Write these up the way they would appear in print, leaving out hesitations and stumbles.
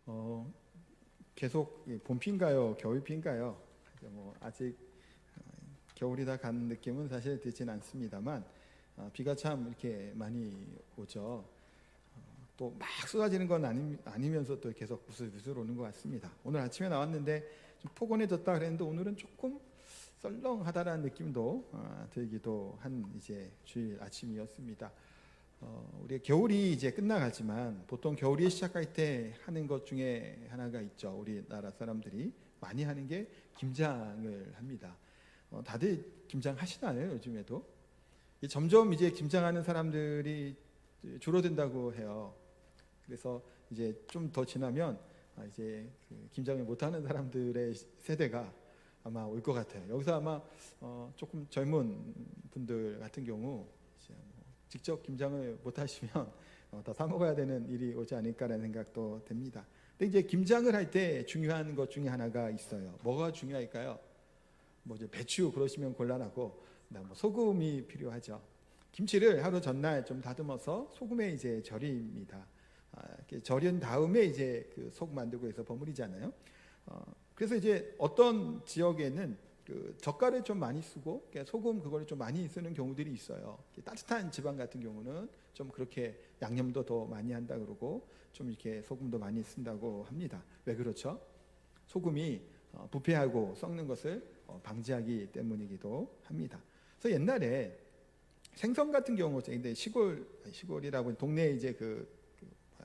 어, 계속 봄비인가요, 겨울비인가요? 뭐 아직 겨울이 다 간 느낌은 사실 들진 않습니다만 비가 참 이렇게 많이 오죠. 또 막 쏟아지는 건 아니면서 또 계속 부슬부슬 오는 것 같습니다. 오늘 아침에 나왔는데 좀 포근해졌다 그랬는데 오늘은 조금 썰렁하다라는 느낌도 들기도 한 이제 주일 아침이었습니다. 우리 겨울이 이제 끝나가지만 보통 겨울이 시작할 때 하는 것 중에 하나가 있죠. 우리나라 사람들이 많이 하는 게 김장을 합니다. 다들 김장 하시나요? 요즘에도 점점 이제 김장하는 사람들이 줄어든다고 해요. 그래서 이제 좀 더 지나면 이제 그 김장을 못하는 사람들의 세대가 아마 올 것 같아요. 여기서 아마 조금 젊은 분들 같은 경우 이제 직접 김장을 못 하시면 다 사 먹어야 되는 일이 오지 않을까라는 생각도 듭니다. 근데 이제 김장을 할 때 중요한 것 중에 하나가 있어요. 뭐가 중요할까요? 뭐 이제 배추 그러시면 곤란하고, 뭐 소금이 필요하죠. 김치를 하루 전날 좀 다듬어서 소금에 이제 절입니다. 이렇게 절인 다음에 이제 그 속 만들고 해서 버무리잖아요. 그래서 이제 어떤 지역에는 그 젓갈을 좀 많이 쓰고 소금 그거를 좀 많이 쓰는 경우들이 있어요. 따뜻한 지방 같은 경우는 좀 그렇게 양념도 더 많이 한다 그러고 좀 이렇게 소금도 많이 쓴다고 합니다. 왜 그렇죠? 소금이 부패하고 썩는 것을 방지하기 때문이기도 합니다. 그래서 옛날에 생선 같은 경우, 근데 시골이라고 동네에 이제 그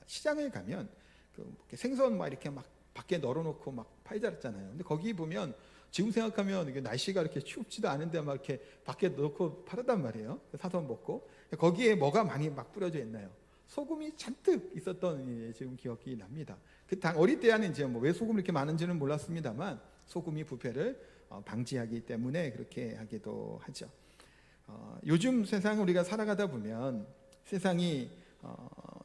시장에 가면 그 생선 막 이렇게 막 밖에 널어놓고 막 팔지 않았잖아요. 근데 거기 보면 지금 생각하면 이게 날씨가 이렇게 춥지도 않은데 막 이렇게 밖에 넣고 팔았단 말이에요. 사서 먹고 거기에 뭐가 많이 막 뿌려져 있나요? 소금이 잔뜩 있었던 지금 기억이 납니다. 어릴 때는 이제 뭐 왜 소금이 이렇게 많은지는 몰랐습니다만 소금이 부패를 방지하기 때문에 그렇게 하기도 하죠. 요즘 세상 우리가 살아가다 보면 세상이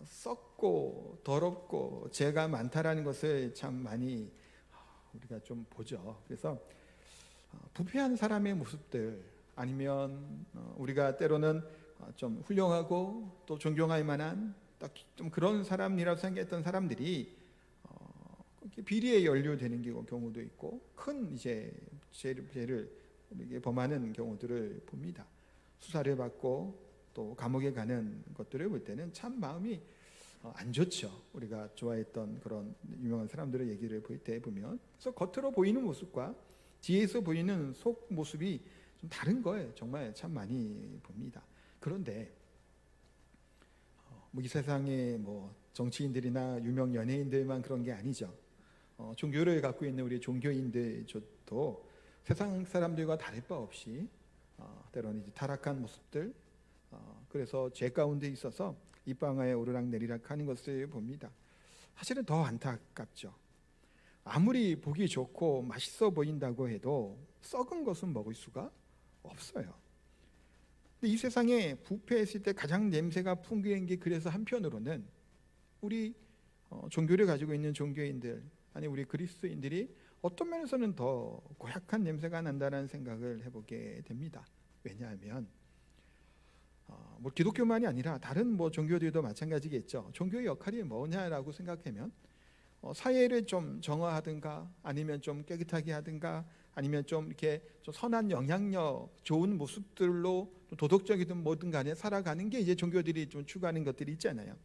썩고 더럽고 죄가 많다라는 것을 참 많이 우리가 좀 보죠. 그래서 부패한 사람의 모습들 아니면 우리가 때로는 좀 훌륭하고 또 존경할 만한 좀 그런 사람이라고 생각했던 사람들이 비리에 연루되는 경우도 있고 큰 이제 죄를 범하는 경우들을 봅니다. 수사를 받고 또 감옥에 가는 것들을 볼 때는 참 마음이 안 좋죠. 우리가 좋아했던 그런 유명한 사람들의 얘기를 볼 때 보면, 그래서 겉으로 보이는 모습과 뒤에서 보이는 속 모습이 좀 다른 걸 정말 참 많이 봅니다. 그런데 이 세상에 뭐 정치인들이나 유명 연예인들만 그런 게 아니죠. 종교를 갖고 있는 우리 종교인들도 세상 사람들과 다를 바 없이 때로는 이제 타락한 모습들, 그래서 죄 가운데 있어서 입방아에 오르락내리락 하는 것을 봅니다. 사실은 더 안타깝죠. 아무리 보기 좋고 맛있어 보인다고 해도 썩은 것은 먹을 수가 없어요. 근데 이 세상에 부패했을 때 가장 냄새가 풍기는 게, 그래서 한편으로는 우리 종교를 가지고 있는 종교인들, 아니 우리 그리스도인들이 어떤 면에서는 더 고약한 냄새가 난다는 생각을 해보게 됩니다. 왜냐하면 뭐 기독교만이 아니라 다른 뭐 종교들도 마찬가지겠죠. 종교의 역할이 뭐냐라고 생각하면 사회를 좀 정화하든가 아니면 좀 깨끗하게 하든가 아니면 좀 이렇게 좀 선한 영향력, 좋은 모습들로 도덕적이든 뭐든 간에 살아가는 게 이제 종교들이 좀 추구하는 것들이 있잖아요.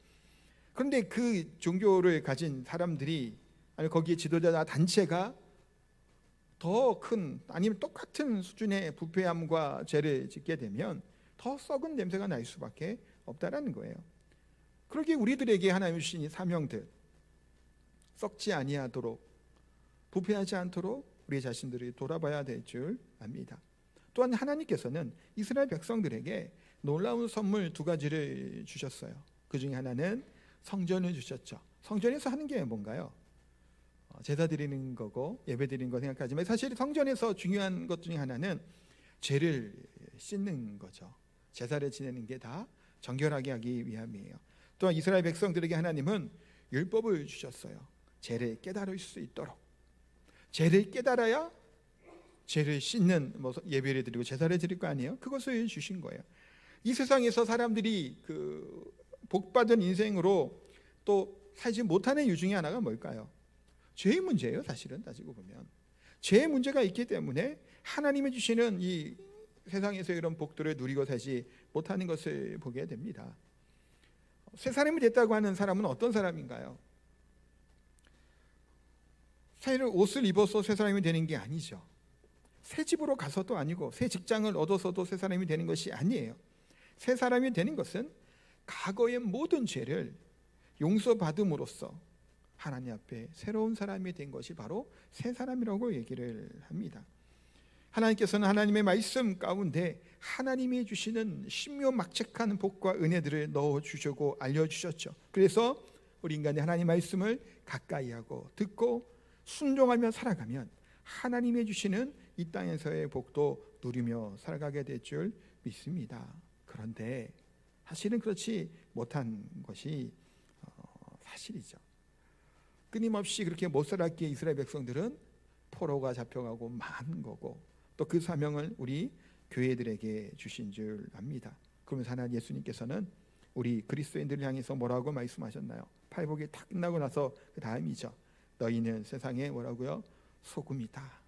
그런데 그 종교를 가진 사람들이 아니 거기에 지도자 단체가 더 큰 아니면 똑같은 수준의 부패함과 죄를 짓게 되면 더 썩은 냄새가 날 수밖에 없다라는 거예요. 그러기에 우리들에게 하나님 주신 이 사명들, 썩지 아니하도록 부패하지 않도록 우리 자신들이 돌아봐야 될 줄 압니다. 또한 하나님께서는 이스라엘 백성들에게 놀라운 선물 두 가지를 주셨어요. 그 중에 하나는 성전을 주셨죠. 성전에서 하는 게 뭔가요? 제사 드리는 거고 예배 드리는 거 생각하지만 사실 성전에서 중요한 것 중에 하나는 죄를 씻는 거죠. 제사를 지내는 게 다 정결하게 하기 위함이에요. 또한 이스라엘 백성들에게 하나님은 율법을 주셨어요. 죄를 깨달을 수 있도록. 죄를 깨달아야 죄를 씻는 뭐 예배를 드리고 제사를 드릴 거 아니에요? 그것을 주신 거예요. 이 세상에서 사람들이 그 복받은 인생으로 또 살지 못하는 이유 중에 하나가 뭘까요? 죄의 문제예요. 사실은 따지고 보면 죄의 문제가 있기 때문에 하나님이 주시는 이 세상에서 이런 복들을 누리고 살지 못하는 것을 보게 됩니다. 새 사람이 됐다고 하는 사람은 어떤 사람인가요? 새 옷을 입어서 새 사람이 되는 게 아니죠. 새 집으로 가서도 아니고 새 직장을 얻어서도 새 사람이 되는 것이 아니에요. 새 사람이 되는 것은 과거의 모든 죄를 용서받음으로써 하나님 앞에 새로운 사람이 된 것이 바로 새 사람이라고 얘기를 합니다. 하나님께서는 하나님의 말씀 가운데 하나님이 주시는 신묘막측한 복과 은혜들을 넣어주시고 알려주셨죠. 그래서 우리 인간이 하나님 말씀을 가까이하고 듣고 순종하며 살아가면 하나님이 주시는 이 땅에서의 복도 누리며 살아가게 될 줄 믿습니다. 그런데 사실은 그렇지 못한 것이 사실이죠. 끊임없이 그렇게 못 살았기에 이스라엘 백성들은 포로가 잡혀가고 망한 거고, 또 그 사명을 우리 교회들에게 주신 줄 압니다. 그러면서 하나님 예수님께서는 우리 그리스도인들을 향해서 뭐라고 말씀하셨나요? 팔복이 다 끝나고 나서 그 다음이죠. 너희는 세상에 뭐라고요? 소금이다.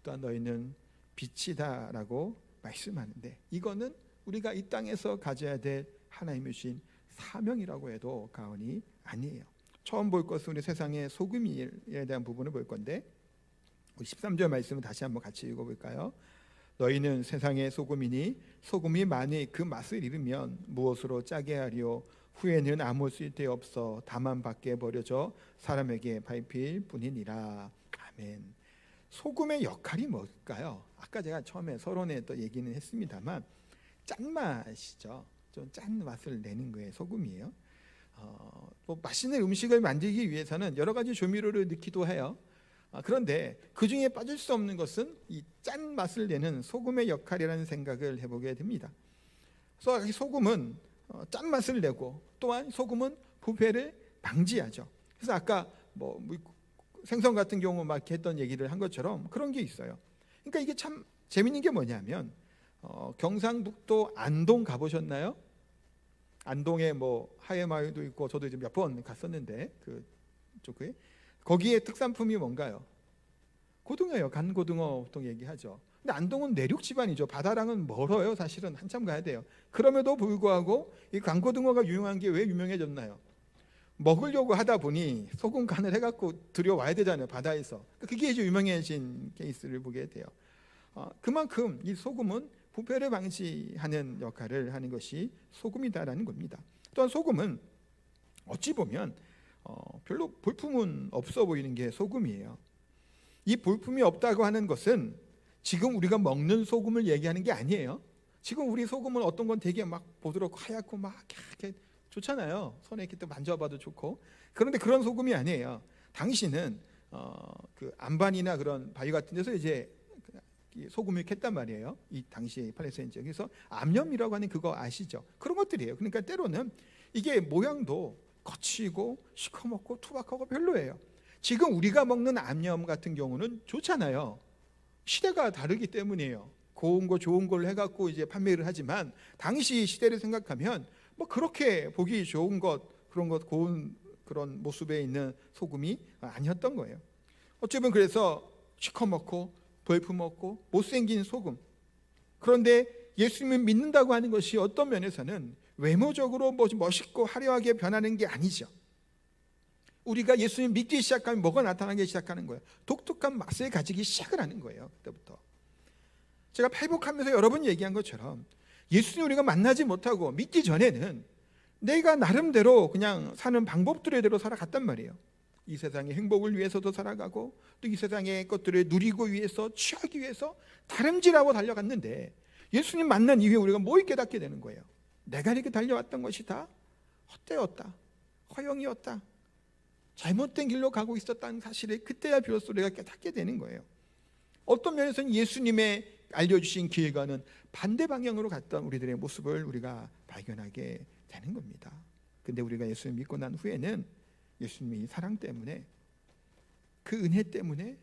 또한 너희는 빛이다 라고 말씀하는데, 이거는 우리가 이 땅에서 가져야 될 하나님이 주신 사명이라고 해도 과언이 아니에요. 처음 볼 것은 우리 세상의 소금에 대한 부분을 볼 건데, 우리 13절 말씀을 다시 한번 같이 읽어볼까요? 너희는 세상의 소금이니 소금이 만일 그 맛을 잃으면 무엇으로 짜게 하리요? 후에는 아무 쓸데없어 다만 밖에 버려져 사람에게 밟힐 뿐이니라. 아멘. 소금의 역할이 뭘까요? 아까 제가 처음에 서론에 또 얘기는 했습니다만 짠맛이죠. 좀 짠 맛을 내는 거예요. 소금이에요. 뭐 맛있는 음식을 만들기 위해서는 여러 가지 조미료를 넣기도 해요. 그런데 그 중에 빠질 수 없는 것은 이 짠 맛을 내는 소금의 역할이라는 생각을 해보게 됩니다. 그래서 이 소금은 짠 맛을 내고, 또한 소금은 부패를 방지하죠. 그래서 아까 뭐 생선 같은 경우 막 했던 얘기를 한 것처럼 그런 게 있어요. 그러니까 이게 참 재밌는 게 뭐냐면 경상북도 안동 가보셨나요? 안동에 뭐 하회마을도 있고, 저도 이제 몇 번 갔었는데 그쪽에 거기에 특산품이 뭔가요? 고등어예요. 간고등어 보통 얘기하죠. 근데 안동은 내륙 지방이죠. 바다랑은 멀어요. 사실은 한참 가야 돼요. 그럼에도 불구하고 이 간고등어가 유명한 게 왜 유명해졌나요? 먹으려고 하다 보니 소금 간을 해갖고 들여와야 되잖아요. 바다에서. 그게 이제 유명해진 케이스를 보게 돼요. 그만큼 이 소금은 부패를 방지하는 역할을 하는 것이 소금이다라는 겁니다. 또한 소금은 어찌 보면 별로 볼품은 없어 보이는 게 소금이에요. 이 볼품이 없다고 하는 것은 지금 우리가 먹는 소금을 얘기하는 게 아니에요. 지금 우리 소금은 어떤 건 되게 막 보드럽고 하얗고 막 이렇게 좋잖아요. 손에 이렇게 또 만져봐도 좋고. 그런데 그런 소금이 아니에요. 당시는 그 안반이나 그런 바위 같은 데서 이제 소금을 캤단 말이에요. 이 당시 팔레스타인 지역에서 암염이라고 하는 그거 아시죠? 그런 것들이에요. 그러니까 때로는 이게 모양도 거치고 시커멓고 투박하고 별로예요. 지금 우리가 먹는 암염 같은 경우는 좋잖아요. 시대가 다르기 때문이에요. 고운 거 좋은 걸 해갖고 이제 판매를 하지만, 당시 시대를 생각하면 뭐 그렇게 보기 좋은 것, 그런 것 고운 그런 모습에 있는 소금이 아니었던 거예요. 어쩌면 그래서 시커멓고 볼품없고 못생긴 소금. 그런데 예수님을 믿는다고 하는 것이 어떤 면에서는 외모적으로 멋있고 화려하게 변하는 게 아니죠. 우리가 예수님 믿기 시작하면 뭐가 나타나기 시작하는 거예요? 독특한 맛을 가지기 시작을 하는 거예요. 그때부터. 제가 팔복하면서 여러 번 얘기한 것처럼 예수님 우리가 만나지 못하고 믿기 전에는 내가 나름대로 그냥 사는 방법들대로 살아갔단 말이에요. 이 세상의 행복을 위해서도 살아가고, 또 이 세상의 것들을 누리고 위해서, 취하기 위해서 다름질하고 달려갔는데, 예수님 만난 이후에 우리가 뭘 깨닫게 되는 거예요? 내가 이렇게 달려왔던 것이 다 헛되었다, 허영이었다, 잘못된 길로 가고 있었다는 사실을 그때야 비로소 우리가 깨닫게 되는 거예요. 어떤 면에서는 예수님의 알려주신 길과는 반대 방향으로 갔던 우리들의 모습을 우리가 발견하게 되는 겁니다. 근데 우리가 예수님 믿고 난 후에는 예수님의 사랑 때문에, 그 은혜 때문에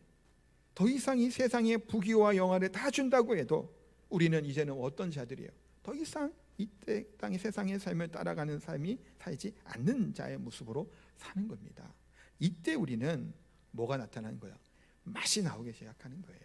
더 이상 이 세상의 부귀와 영화를 다 준다고 해도 우리는 이제는 어떤 자들이에요? 더 이상 이 땅의 세상의 삶을 따라가는 삶이 살지 않는 자의 모습으로 사는 겁니다. 이때 우리는 뭐가 나타나는 거예요? 맛이 나오기 시작하는 거예요.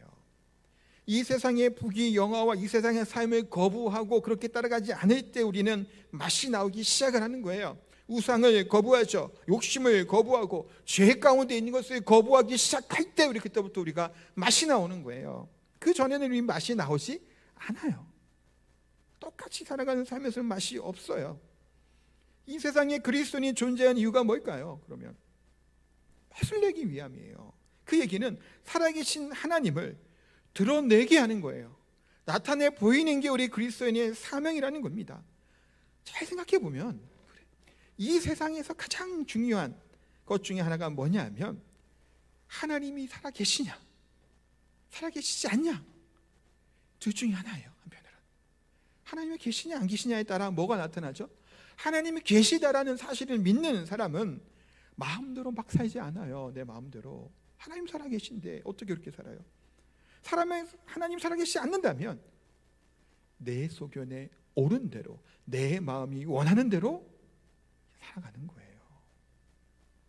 이 세상의 부귀 영화와 이 세상의 삶을 거부하고 그렇게 따라가지 않을 때 우리는 맛이 나오기 시작을 하는 거예요. 우상을 거부하죠. 욕심을 거부하고 죄 가운데 있는 것을 거부하기 시작할 때 우리 그때부터 우리가 맛이 나오는 거예요. 그 전에는 우리 맛이 나오지 않아요. 똑같이 살아가는 삶에서는 맛이 없어요. 이 세상에 그리스도인이 존재한 이유가 뭘까요? 그러면 맛을 내기 위함이에요. 그 얘기는 살아계신 하나님을 드러내게 하는 거예요. 나타내 보이는 게 우리 그리스도인의 사명이라는 겁니다. 잘 생각해 보면 이 세상에서 가장 중요한 것 중에 하나가 뭐냐면 하나님이 살아계시냐 살아계시지 않냐, 둘 중에 하나예요. 한편으로는 하나님이 계시냐 안 계시냐에 따라 뭐가 나타나죠? 하나님이 계시다라는 사실을 믿는 사람은 마음대로 막 살지 않아요. 내 마음대로. 하나님 살아계신데 어떻게 그렇게 살아요? 하나님 살아계시지 않는다면 내 소견에 옳은 대로 내 마음이 원하는 대로 살아가는 거예요.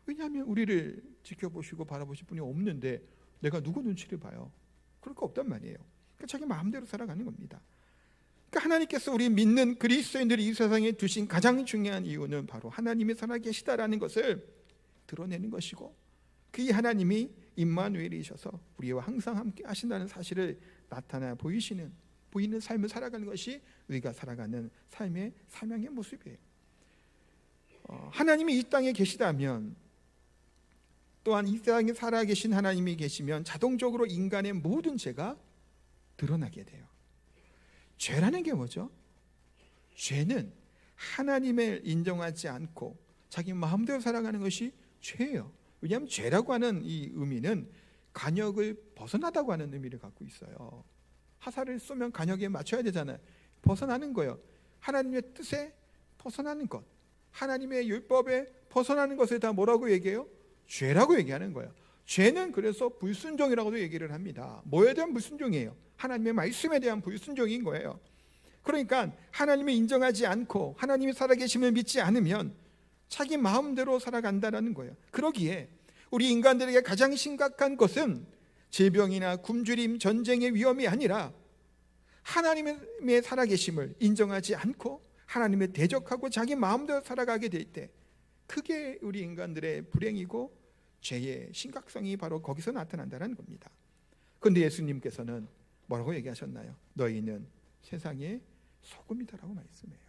왜냐하면 우리를 지켜보시고 바라보실 분이 없는데 내가 누구 눈치를 봐요? 그럴 거 없단 말이에요. 그러니까 자기 마음대로 살아가는 겁니다. 그러니까 하나님께서 우리 믿는 그리스도인들이 이 세상에 두신 가장 중요한 이유는 바로 하나님이 살아계시다라는 것을 드러내는 것이고, 그 하나님이 임마누엘이셔서 우리와 항상 함께 하신다는 사실을 나타나 보이는 삶을 살아가는 것이 우리가 살아가는 삶의 사명의 모습이에요. 하나님이 이 땅에 계시다면, 또한 이 땅에 살아계신 하나님이 계시면 자동적으로 인간의 모든 죄가 드러나게 돼요. 죄라는 게 뭐죠? 죄는 하나님을 인정하지 않고 자기 마음대로 살아가는 것이 죄예요. 왜냐하면 죄라고 하는 이 의미는 간역을 벗어나다고 하는 의미를 갖고 있어요. 화살을 쏘면 간역에 맞춰야 되잖아요. 벗어나는 거예요. 하나님의 뜻에 벗어나는 것, 하나님의 율법에 벗어나는 것을 다 뭐라고 얘기해요? 죄라고 얘기하는 거예요. 죄는 그래서 불순종이라고도 얘기를 합니다. 뭐에 대한 불순종이에요? 하나님의 말씀에 대한 불순종인 거예요. 그러니까 하나님을 인정하지 않고 하나님이 살아계심을 믿지 않으면 자기 마음대로 살아간다는 거예요. 그러기에 우리 인간들에게 가장 심각한 것은 질병이나 굶주림, 전쟁의 위험이 아니라 하나님의 살아계심을 인정하지 않고 하나님을 대적하고 자기 마음대로 살아가게 될 때, 그게 우리 인간들의 불행이고 죄의 심각성이 바로 거기서 나타난다는 겁니다. 그런데 예수님께서는 뭐라고 얘기하셨나요? 너희는 세상의 소금이다라고 말씀해요.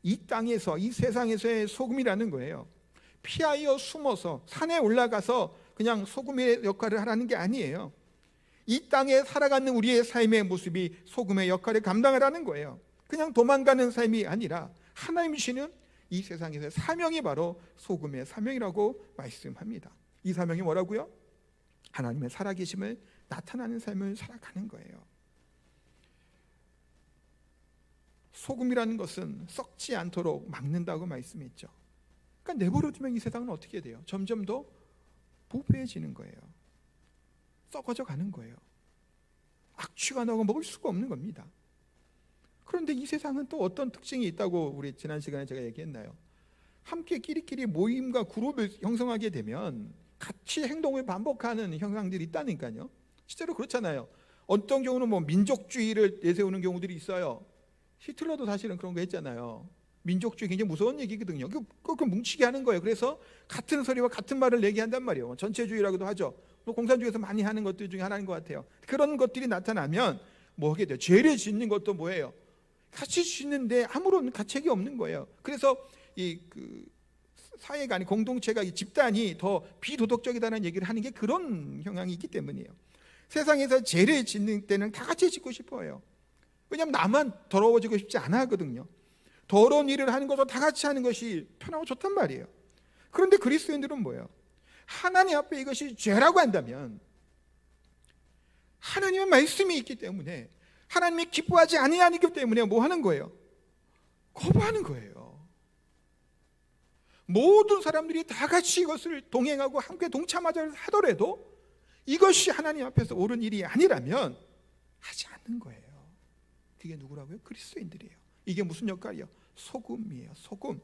이 땅에서, 이 세상에서의 소금이라는 거예요. 피하여 숨어서 산에 올라가서 그냥 소금의 역할을 하라는 게 아니에요. 이 땅에 살아가는 우리의 삶의 모습이 소금의 역할을 감당하라는 거예요. 그냥 도망가는 삶이 아니라 하나님이 주시는 이 세상에서의 사명이 바로 소금의 사명이라고 말씀합니다. 이 사명이 뭐라고요? 하나님의 살아계심을 나타나는 삶을 살아가는 거예요. 소금이라는 것은 썩지 않도록 막는다고 말씀했죠. 그러니까 내버려두면 이 세상은 어떻게 돼요? 점점 더 부패해지는 거예요. 썩어져 가는 거예요. 악취가 나고 먹을 수가 없는 겁니다. 그런데 이 세상은 또 어떤 특징이 있다고 우리 지난 시간에 제가 얘기했나요? 함께 끼리끼리 모임과 그룹을 형성하게 되면 같이 행동을 반복하는 현상들이 있다니까요. 실제로 그렇잖아요. 어떤 경우는 뭐 민족주의를 내세우는 경우들이 있어요. 히틀러도 사실은 그런 거 했잖아요. 민족주의 굉장히 무서운 얘기거든요. 그 뭉치게 하는 거예요. 그래서 같은 소리와 같은 말을 얘기한단 말이에요. 전체주의라고도 하죠. 또 공산주의에서 많이 하는 것들 중에 하나인 것 같아요. 그런 것들이 나타나면 뭐 하게 돼요? 죄를 짓는 것도 뭐예요? 같이 짓는데 아무런 가책이 없는 거예요. 그래서 그 사회가 아니 공동체가, 이 집단이 더 비도덕적이다는 얘기를 하는 게 그런 경향이 있기 때문이에요. 세상에서 죄를 짓는 때는 다 같이 짓고 싶어요. 왜냐하면 나만 더러워지고 싶지 않아 하거든요. 더러운 일을 하는 것도 다 같이 하는 것이 편하고 좋단 말이에요. 그런데 그리스도인들은 뭐예요? 하나님 앞에 이것이 죄라고 한다면 하나님의 말씀이 있기 때문에, 하나님이 기뻐하지 아니하기 때문에 뭐 하는 거예요? 거부하는 거예요. 모든 사람들이 다 같이 이것을 동행하고 함께 동참하자 하더라도 이것이 하나님 앞에서 옳은 일이 아니라면 하지 않는 거예요. 그게 누구라고요? 그리스도인들이에요. 이게 무슨 역할이에요? 소금이에요. 소금.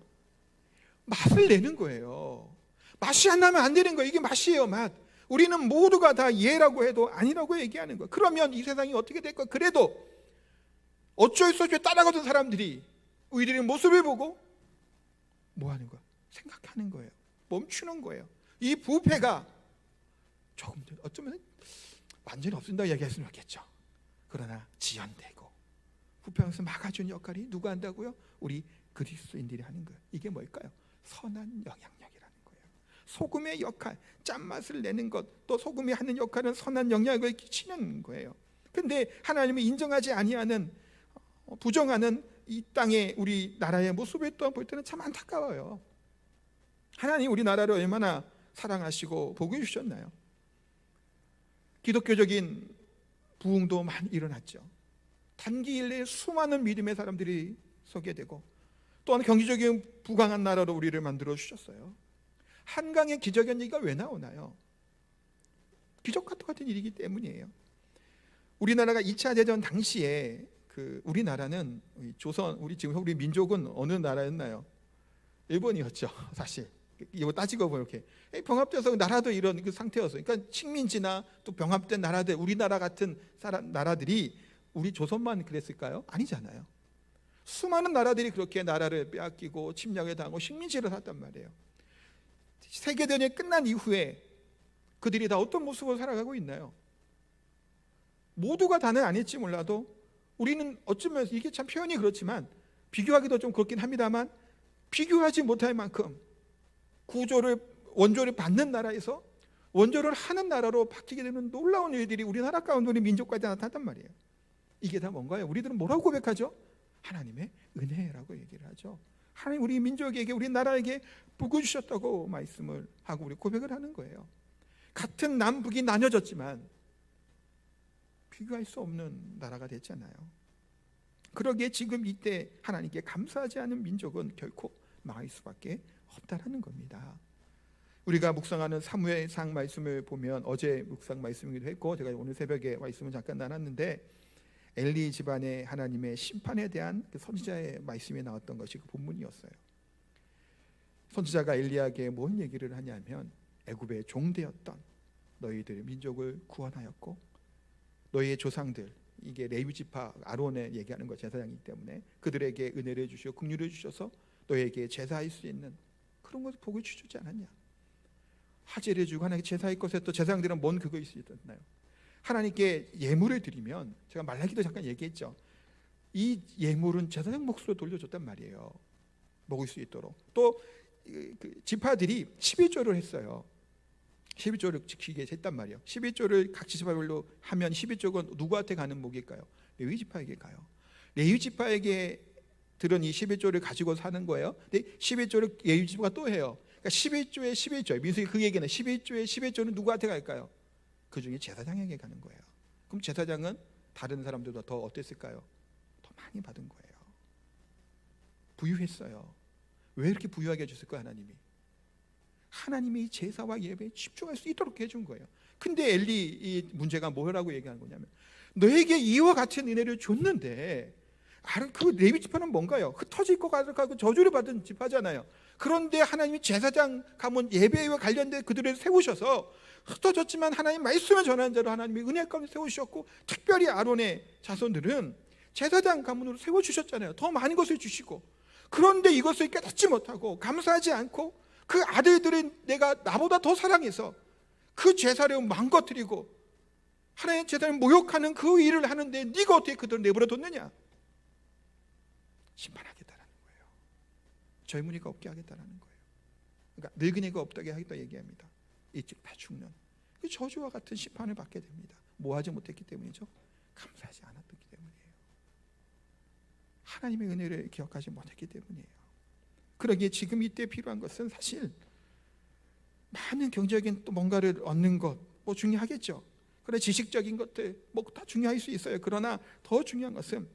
맛을 내는 거예요. 맛이 안 나면 안 되는 거예요. 이게 맛이에요, 맛. 우리는 모두가 다 예라고 해도 아니라고 얘기하는 거예요. 그러면 이 세상이 어떻게 될까? 그래도 어쩔 수 없이 따라가던 사람들이 우리들의 모습을 보고 뭐 하는 거야? 생각하는 거예요. 멈추는 거예요. 이 부패가 조금 더 어쩌면 완전히 없앤다고 얘기할 수는 없겠죠. 그러나 지연되고 부패하면서 막아주는 역할이 누가 한다고요? 우리 그리스도인들이 하는 거예요. 이게 뭘까요? 선한 영향력이라는 거예요. 소금의 역할, 짠맛을 내는 것, 또 소금이 하는 역할은 선한 영향력을 끼치는 거예요. 그런데 하나님을 인정하지 아니하는, 부정하는 이 땅의 우리 나라의 모습을 또 볼 때는 참 안타까워요. 하나님 우리나라를 얼마나 사랑하시고 복을 주셨나요? 기독교적인 부흥도 많이 일어났죠. 단기일 내에 수많은 믿음의 사람들이 서게 되고, 또한 경제적인 부강한 나라로 우리를 만들어 주셨어요. 한강의 기적이라는 얘기가 왜 나오나요? 기적과 똑같은 일이기 때문이에요. 우리나라가 2차 대전 당시에 우리나라는 조선, 우리 민족은 어느 나라였나요? 일본이었죠. 사실 이거 따지고 보면 이렇게 병합돼서 나라도 이런 그 상태였어요. 그러니까 식민지나 또 병합된 나라들, 우리나라 같은 나라들이 우리 조선만 그랬을까요? 아니잖아요. 수많은 나라들이 그렇게 나라를 빼앗기고 침략을 당하고 식민지를 했단 말이에요. 세계대전이 끝난 이후에 그들이 다 어떤 모습으로 살아가고 있나요? 모두가 다는 아닐지 몰라도 우리는 어쩌면 이게 참 표현이 그렇지만 비교하기도 좀 그렇긴 합니다만, 비교하지 못할 만큼 원조를 받는 나라에서 원조를 하는 나라로 바뀌게 되는 놀라운 일들이 우리나라 가운데 우리 민족까지 나타났단 말이에요. 이게 다 뭔가요? 우리들은 뭐라고 고백하죠? 하나님의 은혜라고 얘기를 하죠. 하나님 우리 민족에게, 우리 나라에게 복을 주셨다고 말씀을 하고 우리 고백을 하는 거예요. 같은 남북이 나뉘어졌지만 비교할 수 없는 나라가 됐잖아요. 그러기에 지금 이때 하나님께 감사하지 않은 민족은 결코 망할 수밖에 없다라는 겁니다. 우리가 묵상하는 사무엘상 말씀을 보면, 어제 묵상 말씀이기도 했고 제가 오늘 새벽에 말씀을 잠깐 나눴는데, 엘리 집안의 하나님의 심판에 대한 그 선지자의 말씀이 나왔던 것이 그 본문이었어요. 선지자가 엘리야에게 뭔 얘기를 하냐면, 애굽의 종되었던 너희들 민족을 구원하였고 너희의 조상들, 이게 레위 지파 아론에 얘기하는 거, 제사장이기 때문에 그들에게 은혜를 주시고 긍휼을 주셔서 너희에게 제사할 수 있는 그런 것을 복을 주지 않았냐. 화제를 주고 하나님께 제사할 것에 또 제사장들은 뭔 그거 있었나요? 하나님께 예물을 드리면, 제가 말라기도 잠깐 얘기했죠. 이 예물은 제사장 몫으로 돌려줬단 말이에요. 먹을 수 있도록. 또 그 지파들이 11조를 했어요. 11조를 지키게 했단 말이에요. 11조를 각 지파별로 하면 11조가 누구한테 가는 목일까요? 레위 지파에게 가요. 레위 지파에게 들은 이 11조를 가지고 사는 거예요. 근데 11조를 레위 지파가 또 해요. 그러니까 11조에 11조, 민수기 그 얘기는 11조에 11조는 누구한테 갈까요? 그 중에 제사장에게 가는 거예요. 그럼 제사장은 다른 사람들보다 더 어땠을까요? 더 많이 받은 거예요. 부유했어요. 왜 이렇게 부유하게 해줬을까요? 하나님이 제사와 예배에 집중할 수 있도록 해준 거예요. 근데 엘리 이 문제가 뭐라고 얘기하는 거냐면, 너에게 이와 같은 은혜를 줬는데, 그 레위 지파는 뭔가요? 흩어질 것 같고 저주를 받은 지파잖아요. 그런데 하나님이 제사장 가문 예배와 관련된 그들을 세우셔서, 흩어졌지만 하나님 말씀을 전하는 자로 하나님이 은혜 가운데 세우셨고, 특별히 아론의 자손들은 제사장 가문으로 세워주셨잖아요. 더 많은 것을 주시고. 그런데 이것을 깨닫지 못하고 감사하지 않고, 그 아들들은 내가 나보다 더 사랑해서 그 제사를 망가뜨리고 하나님의 제사를 모욕하는 그 일을 하는데 네가 어떻게 그들을 내버려 뒀느냐. 심판하겠다라는 거예요. 젊은이가 없게 하겠다라는 거예요. 그러니까 늙은이가 없다게 하겠다 얘기합니다. 일찍 다 죽는 그 저주와 같은 심판을 받게 됩니다. 뭐 하지 못했기 때문이죠? 감사하지 않았기 때문이에요. 하나님의 은혜를 기억하지 못했기 때문이에요. 그러기에 지금 이때 필요한 것은 사실 많은 경제적인 또 뭔가를 얻는 것, 뭐 중요하겠죠. 그래, 지식적인 것들 뭐 다 중요할 수 있어요. 그러나 더 중요한 것은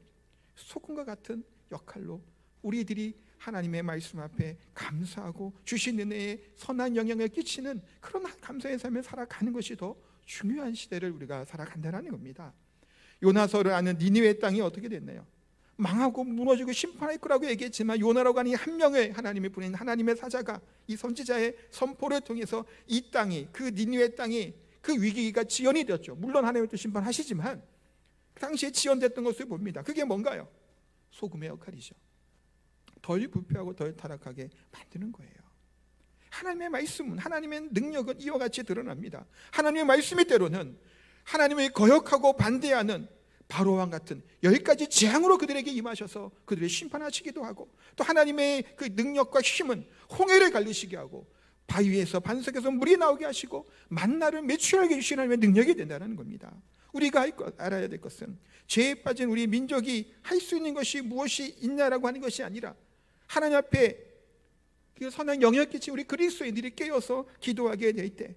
소금과 같은 역할로 우리들이 하나님의 말씀 앞에 감사하고 주신 은혜에 선한 영향을 끼치는 그런 감사의 삶을 살아가는 것이 더 중요한 시대를 우리가 살아간다는 겁니다. 요나서를 아는 니느웨 땅이 어떻게 됐나요? 망하고 무너지고 심판할 거라고 얘기했지만 요나라고 하는 한 명의 하나님이 보낸 하나님의 사자가 이 선지자의 선포를 통해서 이 땅이, 그 니느웨 땅이 그 위기가 지연이 되었죠. 물론 하나님은 또 심판하시지만 그 당시에 지연됐던 것을 봅니다. 그게 뭔가요? 소금의 역할이죠. 덜 부패하고 덜 타락하게 만드는 거예요. 하나님의 말씀은, 하나님의 능력은 이와 같이 드러납니다. 하나님의 말씀이 때로는 하나님을 거역하고 반대하는 바로왕 같은 10가지 재앙으로 그들에게 임하셔서 그들을 심판하시기도 하고, 또 하나님의 그 능력과 힘은 홍해를 갈리시게 하고 바위에서 반석에서 물이 나오게 하시고 만나를 매출하게 주시는 하나님의 능력이 된다는 겁니다. 우리가 알아야 될 것은 죄에 빠진 우리 민족이 할 수 있는 것이 무엇이 있냐라고 하는 것이 아니라 하나님 앞에 그 선한 영역 끼친 우리 그리스도인들이 깨어서 기도하게 될 때,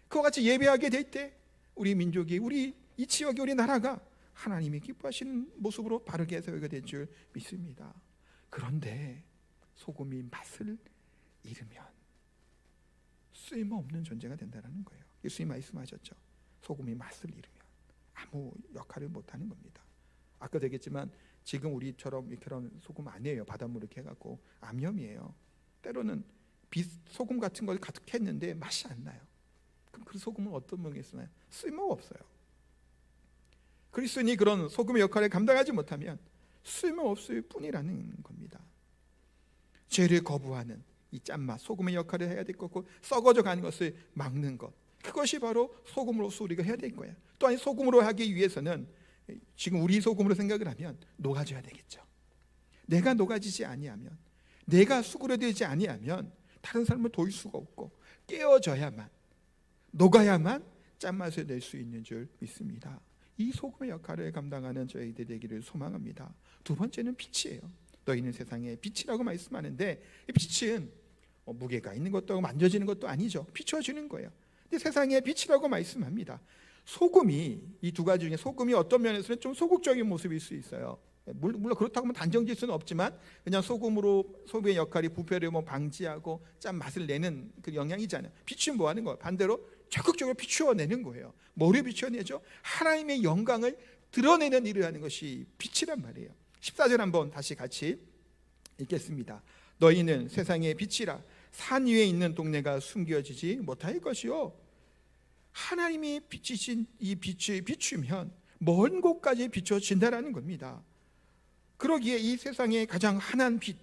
그와 같이 예배하게 될 때 우리 민족이, 우리 이 지역이, 우리 나라가 하나님이 기뻐하시는 모습으로 바르게 세우게 될 줄 믿습니다. 그런데 소금이 맛을 잃으면 쓸모없는 존재가 된다는 거예요. 예수님 말씀하셨죠. 소금이 맛을 잃으면 아무 역할을 못하는 겁니다. 아까도 얘기했지만 지금 우리처럼 이런 소금 아니에요. 바닷물 이렇게 해갖고 암염이에요. 때로는 소금 같은 걸 가득했는데 맛이 안 나요. 그럼 그 소금은 어떤 명에 쓰나요? 쓸모가 없어요. 그리스도인이 그런 소금의 역할을 감당하지 못하면 쓸모없을 뿐이라는 겁니다. 죄를 거부하는 이 짠맛, 소금의 역할을 해야 될 거고, 썩어져 가는 것을 막는 것, 그것이 바로 소금으로서 우리가 해야 될 거예요. 또한 소금으로 하기 위해서는 지금 우리 소금으로 생각을 하면 녹아져야 되겠죠. 내가 녹아지지 아니하면, 내가 수그러들지 아니하면 다른 사람을 도울 수가 없고, 깨어져야만, 녹아야만 짠맛을 낼 수 있는 줄 믿습니다. 이 소금의 역할을 감당하는 저희들 되기를 소망합니다. 두 번째는 빛이에요. 너희는 세상의 빛이라고 말씀하는데, 이 빛은 무게가 있는 것도 하고 만져지는 것도 아니죠. 비춰주는 거예요. 근데 세상의 빛이라고 말씀합니다. 소금이, 이 두 가지 중에 소금이 어떤 면에서는 좀 소극적인 모습일 수 있어요. 물론 그렇다고 하면 단정질 수는 없지만 그냥 소금의 역할이 부패를 방지하고 짠 맛을 내는 그 영향이잖아요. 빛은 뭐 하는 거예요? 반대로 적극적으로 비추어내는 거예요. 뭐를 비추어내죠? 하나님의 영광을 드러내는 일을 하는 것이 빛이란 말이에요. 14절 한번 다시 같이 읽겠습니다. 너희는 세상의 빛이라. 산 위에 있는 동네가 숨겨지지 못할 것이요, 하나님이 비치신 이 빛을 비추면 먼 곳까지 비춰진다라는 겁니다. 그러기에 이 세상의 가장 환한 빛,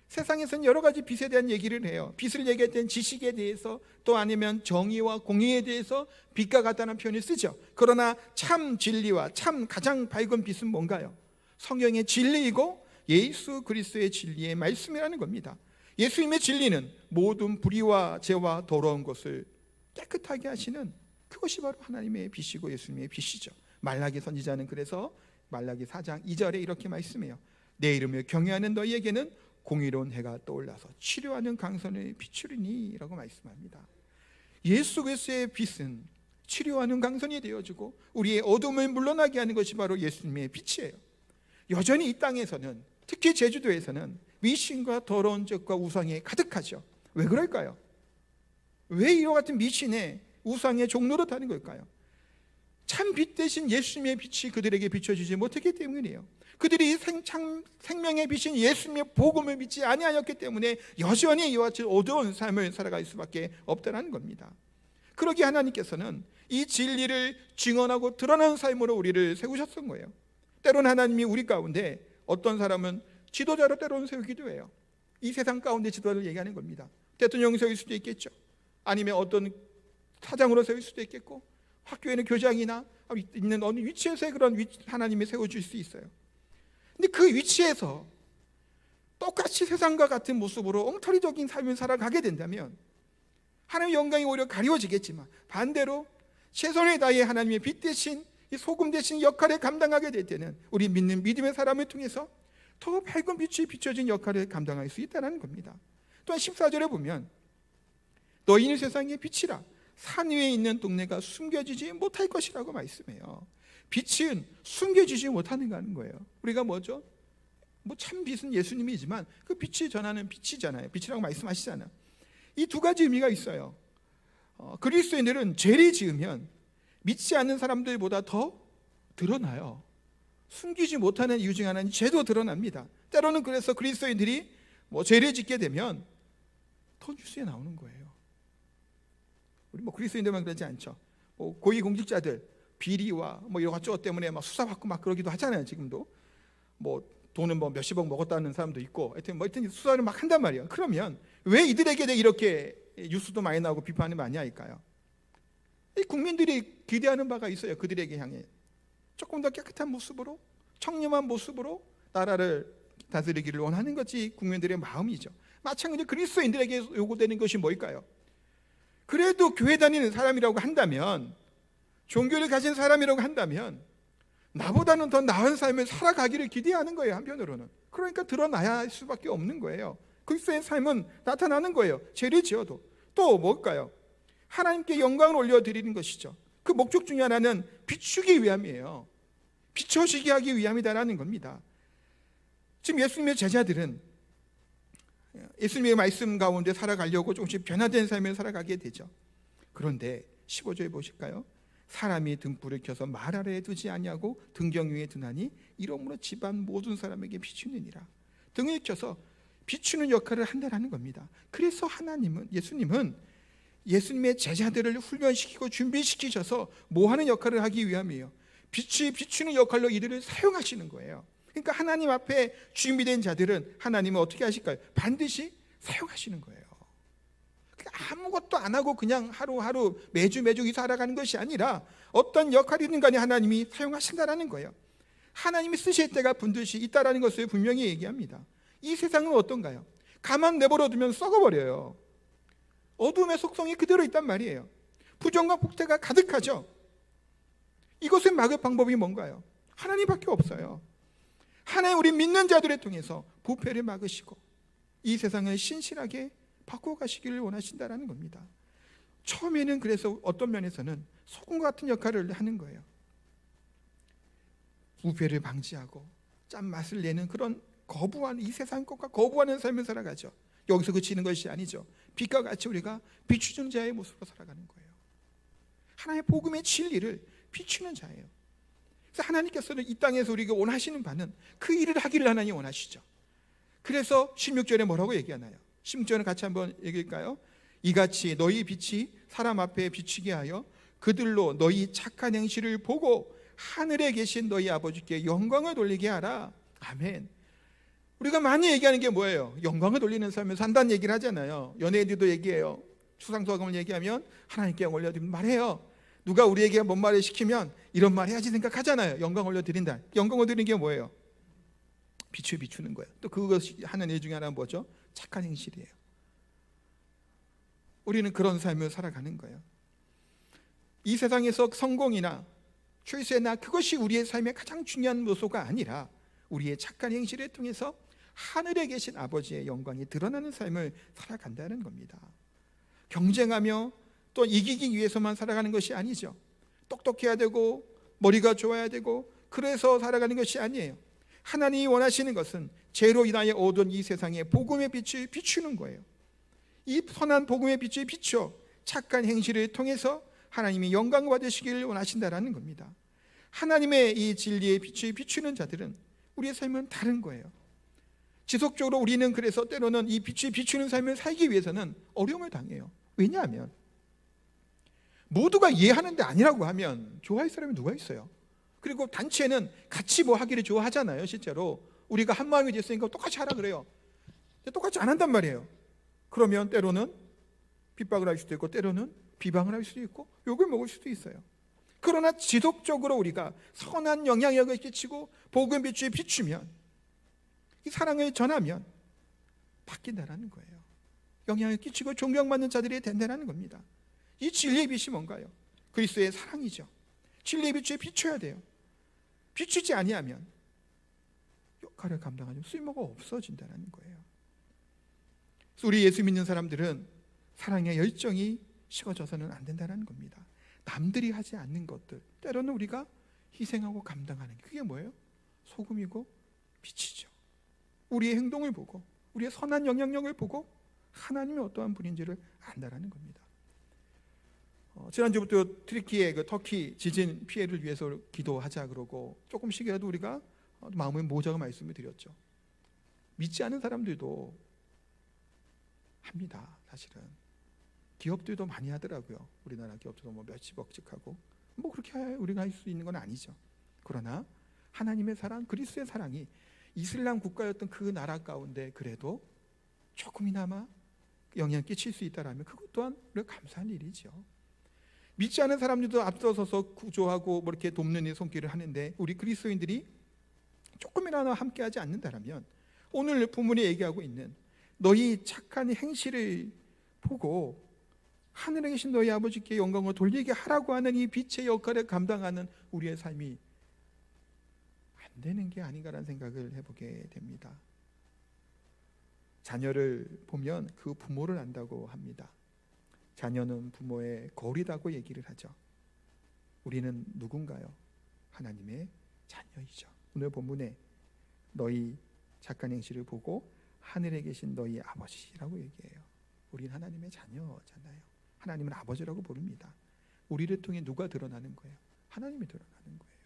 세상에서는 여러 가지 빛에 대한 얘기를 해요. 빛을 얘기할 때는 지식에 대해서, 또 아니면 정의와 공의에 대해서 빛과 같다는 표현을 쓰죠. 그러나 참 진리와 참 가장 밝은 빛은 뭔가요? 성경의 진리이고 예수 그리스도의 진리의 말씀이라는 겁니다. 예수님의 진리는 모든 불의와 죄와 더러운 것을 깨끗하게 하시는, 그것이 바로 하나님의 빛이고 예수님의 빛이죠. 말라기 선지자는 그래서 말라기 4장 2절에 이렇게 말씀해요. 내 이름을 경외하는 너희에게는 공의로운 해가 떠올라서 치료하는 강선을 비추리니 라고 말씀합니다. 예수 그리스도의 빛은 치료하는 강선이 되어주고 우리의 어둠을 물러나게 하는 것이 바로 예수님의 빛이에요. 여전히 이 땅에서는, 특히 제주도에서는 미신과 더러운 죄과 우상이 가득하죠. 왜 그럴까요? 왜 이와 같은 미신의 우상의 종로로 타는 걸까요? 참 빛 대신 예수님의 빛이 그들에게 비춰지지 못했기 때문이에요. 그들이 생명의 빛인 예수님의 복음을 믿지 아니하였기 때문에 여전히 이와 같이 어두운 삶을 살아갈 수밖에 없다는 겁니다. 그러기에 하나님께서는 이 진리를 증언하고 드러나는 삶으로 우리를 세우셨던 거예요. 때로는 하나님이 우리 가운데 어떤 사람은 지도자로 때로는 세우기도 해요. 이 세상 가운데 지도자를 얘기하는 겁니다. 대통령 세울 수도 있겠죠. 아니면 어떤 사장으로 세울 수도 있겠고, 학교에는 교장이나 있는 어느 위치에서 그런 하나님이 세워줄 수 있어요. 근데 그 위치에서 똑같이 세상과 같은 모습으로 엉터리적인 삶을 살아가게 된다면 하나님의 영광이 오히려 가리워지겠지만, 반대로 최선을 다해 하나님의 빛 대신, 이 소금 대신 역할을 감당하게 될 때는 우리 믿는 믿음의 사람을 통해서 더 밝은 빛이 비춰진 역할을 감당할 수 있다는 겁니다. 또한 14절에 보면 너희는 세상의 빛이라. 산 위에 있는 동네가 숨겨지지 못할 것이라고 말씀해요. 빛은 숨겨지지 못하는 거예요. 우리가 뭐죠? 참 빛은 예수님이지만 그 빛이 전하는 빛이잖아요. 빛이라고 말씀하시잖아요. 이 두 가지 의미가 있어요. 그리스도인들은 죄를 지으면 믿지 않는 사람들보다 더 드러나요. 숨기지 못하는 이유 중 하나는 죄도 드러납니다. 때로는 그래서 그리스도인들이 죄를 짓게 되면 더 뉴스에 나오는 거예요. 우리 그리스도인들만 그러지 않죠. 고위공직자들 비리와 이런 것 때문에 수사받고 그러기도 하잖아요. 지금도 돈은 몇십억 먹었다는 사람도 있고, 하여튼 수사를 막 한단 말이에요. 그러면 왜 이들에게 이렇게 뉴스도 많이 나오고 비판이 많이 할까요? 국민들이 기대하는 바가 있어요. 그들에게 향해 조금 더 깨끗한 모습으로, 청렴한 모습으로 나라를 다스리기를 원하는 것이 국민들의 마음이죠. 마찬가지로 그리스도인들에게 요구되는 것이 뭘까요? 그래도 교회 다니는 사람이라고 한다면, 종교를 가진 사람이라고 한다면 나보다는 더 나은 삶을 살아가기를 기대하는 거예요. 한편으로는. 그러니까 드러나야 할 수밖에 없는 거예요. 그리스도의 삶은 나타나는 거예요. 죄를 지어도. 또 뭘까요? 하나님께 영광을 올려드리는 것이죠. 그 목적 중에 하나는 비추기 위함이에요. 비춰지게 하기 위함이다라는 겁니다. 지금 예수님의 제자들은 예수님의 말씀 가운데 살아가려고 조금씩 변화된 삶을 살아가게 되죠. 그런데 15절에 보실까요? 사람이 등불을 켜서 말 아래에 두지 아니하고 등경 위에 두나니 이러므로 집안 모든 사람에게 비추느니라. 등을 켜서 비추는 역할을 한다는 겁니다. 그래서 예수님은 예수님의 제자들을 훈련시키고 준비시키셔서 하는 역할을 하기 위함이에요. 빛이 비추는 역할로 이들을 사용하시는 거예요. 그러니까 하나님 앞에 준비된 자들은 하나님은 어떻게 하실까요? 반드시 사용하시는 거예요. 아무것도 안 하고 그냥 하루하루 매주 살아가는 것이 아니라 어떤 역할이든 간에 하나님이 사용하신다라는 거예요. 하나님이 쓰실 때가 반드시 있다라는 것을 분명히 얘기합니다. 이 세상은 어떤가요? 가만 내버려두면 썩어버려요. 어둠의 속성이 그대로 있단 말이에요. 부정과 폭대가 가득하죠. 이것을 막을 방법이 뭔가요? 하나님밖에 없어요. 하나님 우리 믿는 자들을 통해서 부패를 막으시고 이 세상을 신실하게 바꿔가시기를 원하신다는 겁니다. 처음에는 그래서 어떤 면에서는 소금 같은 역할을 하는 거예요. 부패를 방지하고 짠맛을 내는 그런 이 세상 것과 거부하는 삶을 살아가죠. 여기서 그치는 것이 아니죠. 빛과 같이 우리가 비추는 자의 모습으로 살아가는 거예요. 하나님의 복음의 진리를 비추는 자예요. 그래서 하나님께서는 이 땅에서 우리가 원하시는 바는 그 일을 하기를 하나님 원하시죠. 그래서 16절에 뭐라고 얘기하나요? 16절은 같이 한번 얘기할까요? 이같이 너희 빛이 사람 앞에 비치게 하여 그들로 너희 착한 행실을 보고 하늘에 계신 너희 아버지께 영광을 돌리게 하라. 아멘. 우리가 많이 얘기하는 게 뭐예요? 영광을 돌리는 삶을 산다는 얘기를 하잖아요. 연예인들도 얘기해요. 추상소감을 얘기하면 하나님께 영광 올려드리면 말해요. 누가 우리에게 뭔 말을 시키면 이런 말 해야지 생각하잖아요. 영광 올려드린다. 영광 올려드리는 게 뭐예요? 빛을 비추는 거예요. 또 그것이 하는 일 중에 하나는 뭐죠? 착한 행실이에요. 우리는 그런 삶을 살아가는 거예요. 이 세상에서 성공이나 출세나 그것이 우리의 삶의 가장 중요한 요소가 아니라 우리의 착한 행실을 통해서 하늘에 계신 아버지의 영광이 드러나는 삶을 살아간다는 겁니다. 경쟁하며 또 이기기 위해서만 살아가는 것이 아니죠. 똑똑해야 되고 머리가 좋아야 되고 그래서 살아가는 것이 아니에요. 하나님이 원하시는 것은 죄로 인하여 얻은 이 세상에 복음의 빛을 비추는 거예요. 이 선한 복음의 빛을 비춰 착한 행실을 통해서 하나님이 영광 받으시기를 원하신다라는 겁니다. 하나님의 이 진리의 빛을 비추는 자들은 우리의 삶은 다른 거예요. 지속적으로 우리는 그래서 때로는 이 빛을 비추는 삶을 살기 위해서는 어려움을 당해요. 왜냐하면 모두가 이해하는데 아니라고 하면 좋아할 사람이 누가 있어요? 그리고 단체는 같이 하기를 좋아하잖아요. 실제로 우리가 한 마음이 됐으니까 똑같이 하라 그래요. 근데 똑같이 안 한단 말이에요. 그러면 때로는 핍박을 할 수도 있고 때로는 비방을 할 수도 있고 욕을 먹을 수도 있어요. 그러나 지속적으로 우리가 선한 영향력을 끼치고 복음 빛을 비추면 이 사랑을 전하면 바뀐다라는 거예요. 영향을 끼치고 존경받는 자들이 된다는 겁니다. 이 진리의 빛이 뭔가요? 그리스도의 사랑이죠. 진리의 빛을 비춰야 돼요. 비추지 아니하면 역할을 감당하지 쓸모가 없어진다는 거예요. 그래서 우리 예수 믿는 사람들은 사랑의 열정이 식어져서는 안 된다는 겁니다. 남들이 하지 않는 것들 때로는 우리가 희생하고 감당하는 게 그게 뭐예요? 소금이고 빛이죠. 우리의 행동을 보고 우리의 선한 영향력을 보고 하나님이 어떠한 분인지를 안다라는 겁니다. 지난주부터 트리키의 그 터키 지진 피해를 위해서 기도하자 그러고 조금씩이라도 우리가 마음에 모자가 말씀을 드렸죠. 믿지 않은 사람들도 합니다. 사실은 기업들도 많이 하더라고요. 우리나라 기업들도 뭐 몇십억씩 하고 뭐 그렇게 우리가 할 수 있는 건 아니죠. 그러나 하나님의 사랑, 그리스도의 사랑이 이슬람 국가였던 그 나라 가운데 그래도 조금이나마 영향을 끼칠 수 있다라면 그것 또한 우리가 감사한 일이죠. 믿지 않은 사람들도 앞서서서 구조하고 뭐 이렇게 돕는 이 손길을 하는데 우리 그리스도인들이 조금이라도 함께하지 않는다라면 오늘 본문이 얘기하고 있는 너희 착한 행실을 보고 하늘에 계신 너희 아버지께 영광을 돌리게 하라고 하는 이 빛의 역할을 감당하는 우리의 삶이 안 되는 게 아닌가라는 생각을 해보게 됩니다. 자녀를 보면 그 부모를 안다고 합니다. 자녀는 부모의 거울이라고 얘기를 하죠. 우리는 누군가요? 하나님의 자녀이죠. 오늘 본문에 너희 착한 행실을 보고 하늘에 계신 너희 아버지라고 얘기해요. 우린 하나님의 자녀잖아요. 하나님은 아버지라고 부릅니다. 우리를 통해 누가 드러나는 거예요? 하나님이 드러나는 거예요.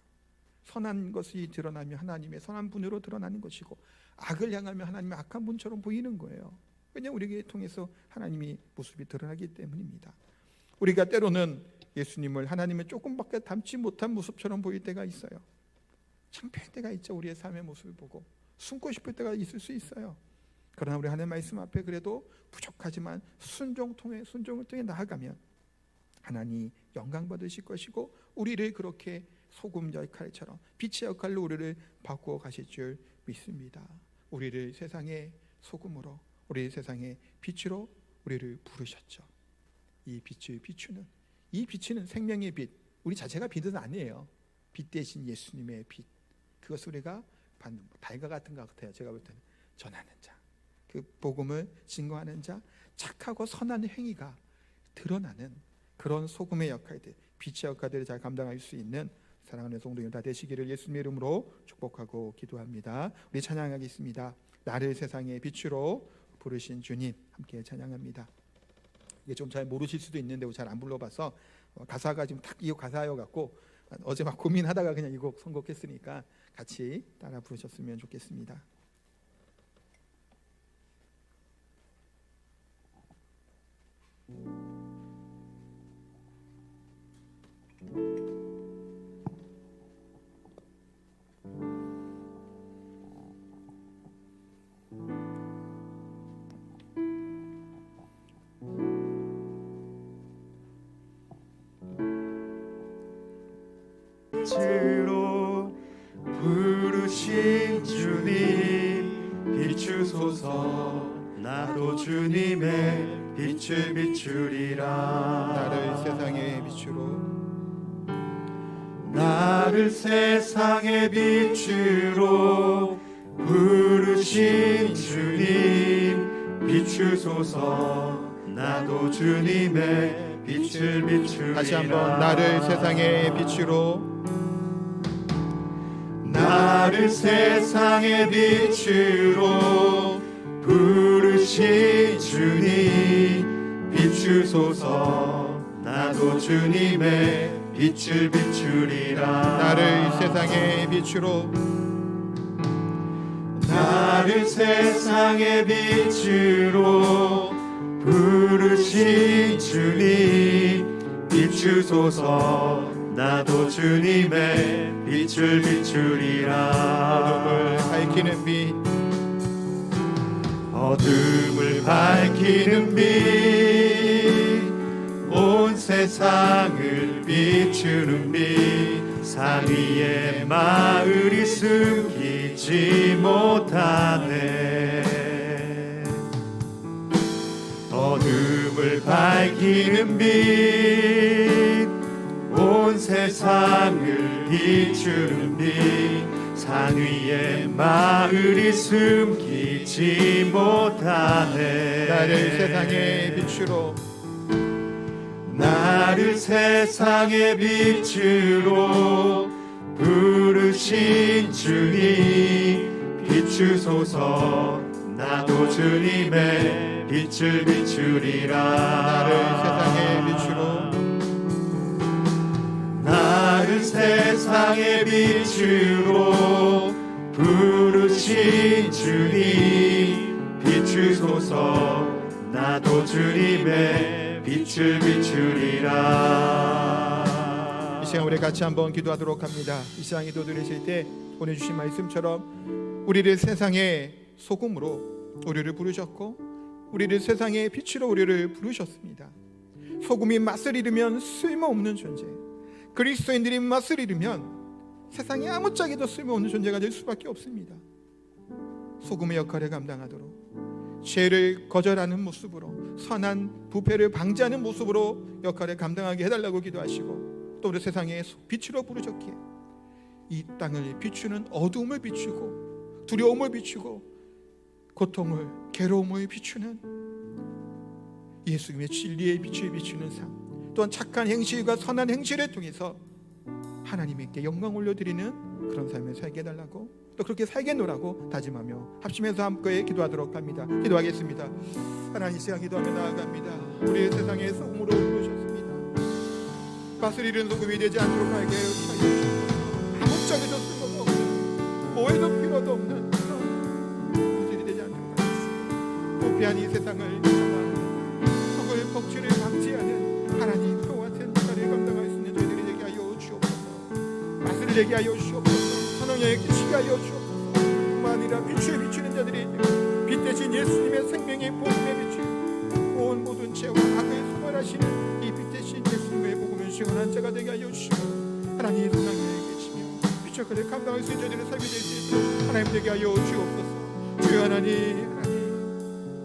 선한 것이 드러나면 하나님의 선한 분으로 드러나는 것이고 악을 향하면 하나님의 악한 분처럼 보이는 거예요. 왜냐하면 우리에게 통해서 하나님이 모습이 드러나기 때문입니다. 우리가 때로는 예수님을 하나님을 조금밖에 닮지 못한 모습처럼 보일 때가 있어요. 창피할 때가 있죠. 우리의 삶의 모습을 보고 숨고 싶을 때가 있을 수 있어요. 그러나 우리 하나님의 말씀 앞에 그래도 부족하지만 순종을 통해 나아가면 하나님 영광 받으실 것이고 우리를 그렇게 소금 역할처럼 빛의 역할로 우리를 바꾸어 가실 줄 믿습니다. 우리를 세상의 소금으로 우리 세상의 빛으로 우리를 부르셨죠. 이 빛을 비추는, 이 빛은 생명의 빛, 우리 자체가 빛은 아니에요. 빛 대신 예수님의 빛, 그것을 우리가 받는 달과 같은 것 같아요. 제가 볼 때는 전하는 자, 그 복음을 증거하는 자, 착하고 선한 행위가 드러나는 그런 소금의 역할들, 빛의 역할들을 잘 감당할 수 있는 사랑하는 성도님 다 되시기를 예수님의 이름으로 축복하고 기도합니다. 우리 찬양하겠습니다. 나를 세상의 빛으로 부르신 주님, 함께 찬양합니다. 이게 좀 잘 모르실 수도 있는데 잘 안 불러봐서 가사가 지금 딱 이 가사여 갖고 어제 막 고민하다가 그냥 이 곡 선곡했으니까 같이 따라 부르셨으면 좋겠습니다. 빛으로 부르신 주님 비추소서 나도 주님의 빛을 비추리라 나를 세상의 빛으로 나를 세상의 빛으로 부르신 주님 비추소서 나도 주님의 빛을 비추리라 다시 한번 나를 세상의 빛으로 나를 세상의 빛으로 부르신 주님 비추소서 나도 주님의 빛을 비추리라 나를 세상의 빛으로 나를 세상의 빛으로 부르신 주님 비추소서 나도 주님의 빛을 비추리라 어둠을 밝히는 빛 어둠을 밝히는 빛 온 세상을 비추는 빛 산 위에 마을이 숨기지 못하네 어둠을 밝히는 빛 온 세상을 비추는 빛 산 위에 마을이 숨기지 못하네 나를 세상의 빛으로 나를 세상의 빛으로 부르신 주님 비추소서 나도 주님의 빛을 비추리라 나를 세상의 빛으로 세상의 빛으로 부르신 주님 비추소서. 나도 주님의 빛을 비추리라. 이 시간 우리 같이 한번 기도하도록 합니다. 이 시간 기도 드리실 때 오늘 주신 말씀처럼 우리를 세상의 소금으로 우리를 부르셨고 우리를 세상의 빛으로 우리를 부르셨습니다. 소금이 맛을 잃으면 쓸모없는 존재, 그리스도인들이 맛을 잃으면 세상에 아무짝에도 쓸모없는 존재가 될 수밖에 없습니다. 소금의 역할을 감당하도록 죄를 거절하는 모습으로 선한 부패를 방지하는 모습으로 역할을 감당하게 해달라고 기도하시고 또 우리 세상의 빛으로 부르셨기에 이 땅을 비추는 어두움을 비추고 두려움을 비추고 고통을 괴로움을 비추는 예수님의 진리의 빛을 비추는 삶, 또한 착한 행실과 선한 행실을 통해서 하나님께 영광 올려드리는 그런 삶을 살게 해달라고 또 그렇게 살겠노라고 다짐하며 합심해서 함께 기도하도록 합니다. 기도하겠습니다. 하나님, 이 시간 기도하며 나아갑니다. 우리의 세상에 소금으로 부르셨습니다. 맛을 잃은 소금이 되지 않도록 하게 하여 아무짝에도 쓸모가 없는 뭐에도 필요도 없는 그런 것들이 되지 않도록 하겠습니다. 부패한 이 세상을 속을 복지를 방지하는 하나님 또 같은 역할을 감당할 수 있는 저희들이 되게 하여 주옵소서. 맛을 내게 하여 주옵소서. 선왕에 끼치게 하여 주옵소서. 뿐만 아니라 빛을 비추는 자들이 빛 대신 예수님의 생명의 복음의 빛을 온 모든 죄와 악을 소멸하시는 이 빛 대신 예수님의 복음을 시원한 자가 되게 하여 주시고 하나님의 선왕에 계시며 빛의 역할을 감당할 수 있는 저희들의 삶이 될 수 있도록 하나님 되게 하여 주옵소서. 주여 하나님,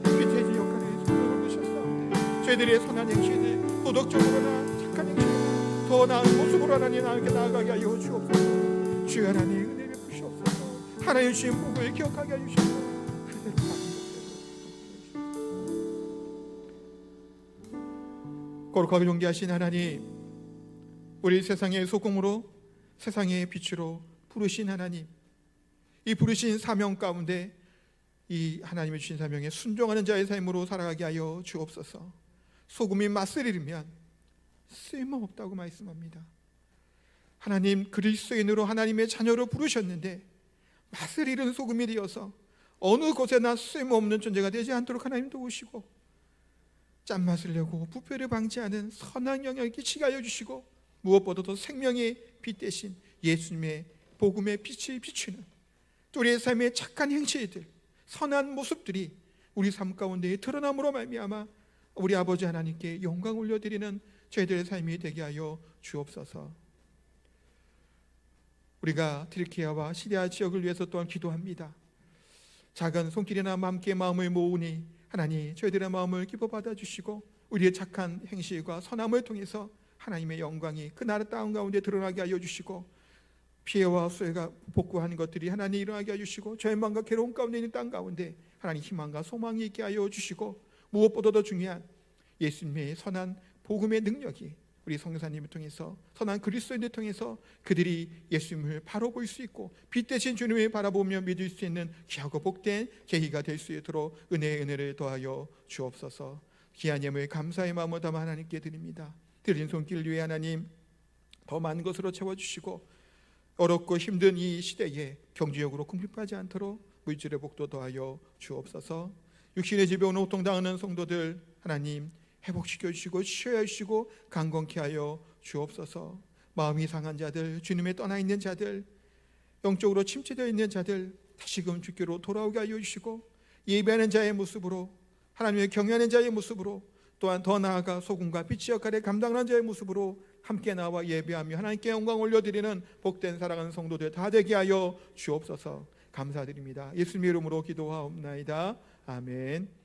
빛 대신 역할을 손으로 보셨사옵네. 저희들의 선한 행실들 도덕적으로나 착한 행실로 더 나은 모습으로 하나님 나에게 나아가게 하여 주옵소서. 주여 하나님 은혜 베푸시옵소서. 하나님 주신 복을 기억하게 하여 주시옵소서. 그대로 거룩하게 존귀하신 하나님, 우리 세상의 소금으로 세상의 빛으로 부르신 하나님, 이 부르신 사명 가운데 이 하나님의 주신 사명에 순종하는 자의 삶으로 살아가게 하여 주옵소서. 소금이 맛을 잃으면 쓸모없다고 말씀합니다. 하나님, 그리스도인으로 하나님의 자녀로 부르셨는데 맛을 잃은 소금이 되어서 어느 곳에나 쓸모없는 존재가 되지 않도록 하나님 도우시고 짠맛을 내고 부패를 방지하는 선한 영향을 끼치게 하여 주시고 무엇보다도 생명의 빛 대신 예수님의 복음의 빛을 비추는 또 우리의 삶의 착한 행실들, 선한 모습들이 우리 삶 가운데 드러남으로 말미암아 우리 아버지 하나님께 영광 올려드리는 저희들의 삶이 되게 하여 주옵소서. 우리가 튀르키예와 시리아 지역을 위해서 또한 기도합니다. 작은 손길이나 함께 마음을 모으니 하나님 저희들의 마음을 기뻐 받아주시고 우리의 착한 행실과 선함을 통해서 하나님의 영광이 그 나라 땅 가운데 드러나게 하여 주시고 피해와 수해가 복구하는 것들이 하나님 일어나게 하여 주시고 절망과 괴로움 가운데 있는 땅 가운데 하나님 희망과 소망이 있게 하여 주시고 무엇보다도 중요한 예수님의 선한 복음의 능력이 우리 성교사님을 통해서 선한 그리스도인들 통해서 그들이 예수님을 바로 볼 수 있고 빛 대신 주님을 바라보며 믿을 수 있는 귀하고 복된 계기가 될 수 있도록 은혜를 더하여 주옵소서. 귀한 예물 감사의 마음을 담아 하나님께 드립니다. 드린 손길 위에 하나님 더 많은 것으로 채워주시고 어렵고 힘든 이 시대에 경제적으로 궁핍하지 않도록 물질의 복도 더하여 주옵소서. 육신의 질병 고통당하는 성도들 하나님 회복시켜 주시고 치유해 주시고 강건케 하여 주옵소서. 마음이 상한 자들, 주님에 떠나 있는 자들, 영적으로 침체되어 있는 자들 다시금 주께로 돌아오게 하여 주시고 예배하는 자의 모습으로 하나님을 경외하는 자의 모습으로 또한 더 나아가 소금과 빛의 역할을 감당하는 자의 모습으로 함께 나와 예배하며 하나님께 영광 올려드리는 복된 사랑하는 성도들 다 되게 하여 주옵소서. 감사드립니다. 예수님의 이름으로 기도하옵나이다. 아멘.